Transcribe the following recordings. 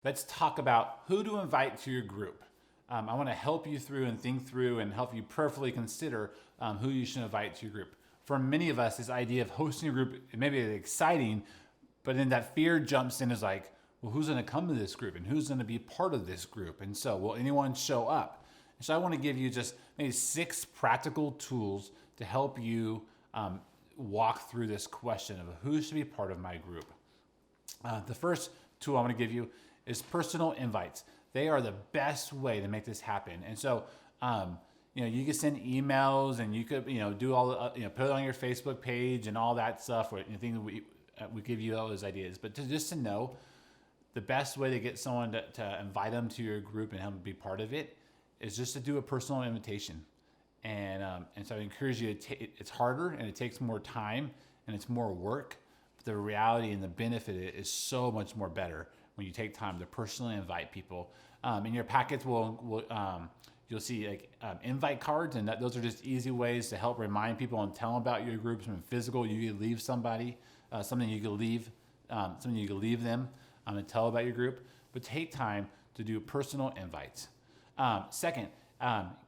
Let's talk about who to invite to your group. I want to help you through and think through and help you prayerfully consider who you should invite to your group. For many of us, this idea of hosting a group, it may be exciting, but then that fear jumps in, is like, well, who's going to come to this group and who's going to be part of this group? And so, will anyone show up? And so, I want to give you just maybe 6 practical tools to help you walk through this question of who should be part of my group. The first tool I want to give you is personal invites. They are the best way to make this happen. And so, you can send emails and you could, do all the, put it on your Facebook page and all that stuff. Or anything we give you all those ideas. But just to know, the best way to get someone to invite them to your group and have them be part of it is just to do a personal invitation. And so I encourage you to it's harder and it takes more time and it's more work. But the reality and the benefit is so much more better when you take time to personally invite people. In your packets, you'll see invite cards, and those are just easy ways to help remind people and tell them about your group. Something physical you could leave somebody, something you could leave them and tell about your group. But take time to do personal invites. Second,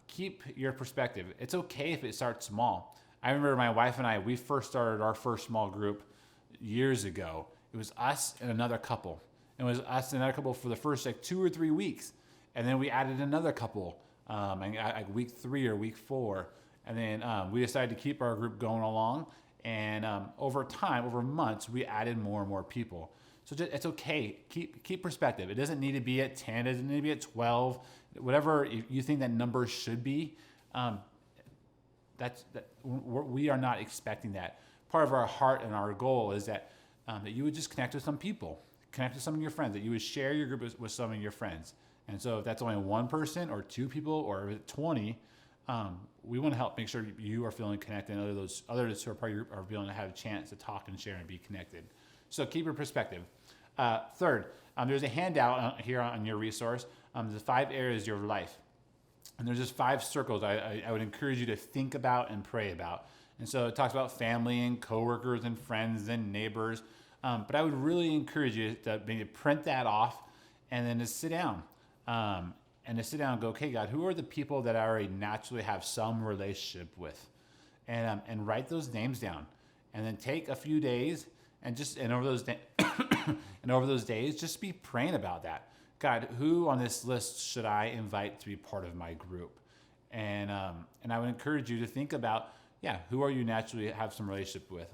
keep your perspective. It's okay if it starts small. I remember my wife and I, we first started our first small group years ago. It was us and another couple. It was us and another couple for the first 2 or 3 weeks. And then we added another couple week 3 or week 4. And then we decided to keep our group going along. And over time, over months, we added more and more people. So it's okay. Keep perspective. It doesn't need to be at 10. It doesn't need to be at 12. Whatever you think that number should be, we are not expecting that. Part of our heart and our goal is that you would just connect with some people. Connect with some of your friends, that you would share your group with some of your friends. And so if that's only one person or 2 people or 20, we want to help make sure you are feeling connected and others who are part of your group are feeling to have a chance to talk and share and be connected. So keep your perspective. Third, there's a handout here on your resource. The 5 areas of your life. And there's just 5 circles I would encourage you to think about and pray about. And so it talks about family and coworkers and friends and neighbors. But I would really encourage you to maybe print that off and then to sit down. And go, okay, God, who are the people that I already naturally have some relationship with? And write those names down. And then take a few days and over those days, just be praying about that. God, who on this list should I invite to be part of my group? And I would encourage you to think about, who are you naturally have some relationship with?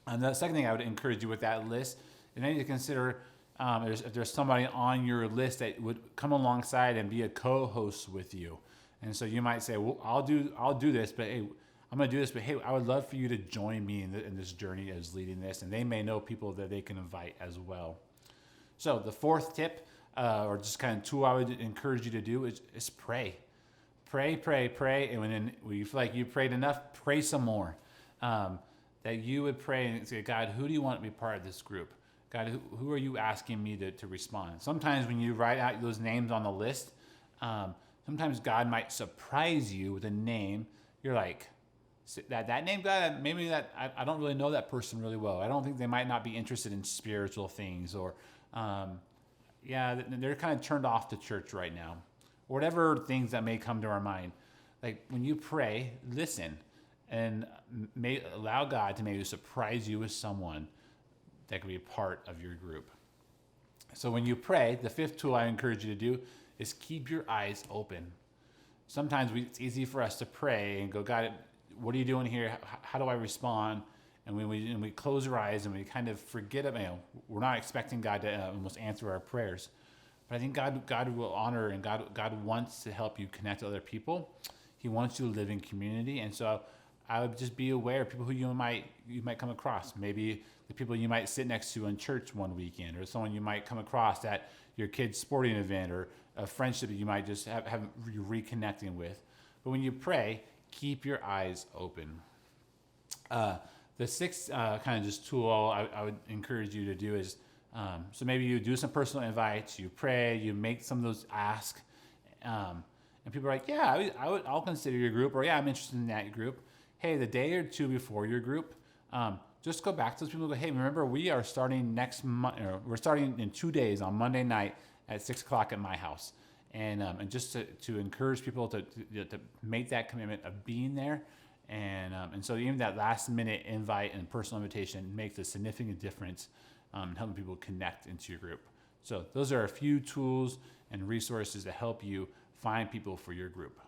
And the second thing I would encourage you with that list is maybe to consider if there's somebody on your list that would come alongside and be a co-host with you. And so you might say, well, I'll do this, but hey, I'm going to do this, but hey, I would love for you to join me in this journey as leading this. And they may know people that they can invite as well. So the fourth tip, or just kind of tool I would encourage you to do is pray. Pray. And when you feel like you prayed enough, pray some more. That you would pray and say, God, who do you want to be part of this group? God, who are you asking me to respond? Sometimes when you write out those names on the list, sometimes God might surprise you with a name. You're like, that name, God, maybe that I don't really know that person really well. I don't think they might not be interested in spiritual things, or they're kind of turned off to church right now. Whatever things that may come to our mind. Like when you pray, listen. And may allow God to maybe surprise you with someone that could be a part of your group. So when you pray, the 5th tool I encourage you to do is keep your eyes open. Sometimes it's easy for us to pray and go, God, what are you doing here? How do I respond? And when we close our eyes and we kind of forget about, we're not expecting God to almost answer our prayers. But I think God will honor, and God wants to help you connect to other people. He wants you to live in community. And so I would just be aware of people who you might come across. Maybe the people you might sit next to in church one weekend, or someone you might come across at your kid's sporting event, or a friendship that you might just have reconnecting with. But when you pray, keep your eyes open. The 6th kind of just tool I would encourage you to do is, so maybe you do some personal invites, you pray, you make some of those asks, and people are like, I'll consider your group, or I'm interested in that group. Hey, the day or 2 before your group, just go back to those people and go, hey, remember, we are starting next month, we're starting in 2 days on Monday night at 6 o'clock at my house. And just to encourage people to make that commitment of being there. And so even that last minute invite and personal invitation makes a significant difference in helping people connect into your group. So those are a few tools and resources to help you find people for your group.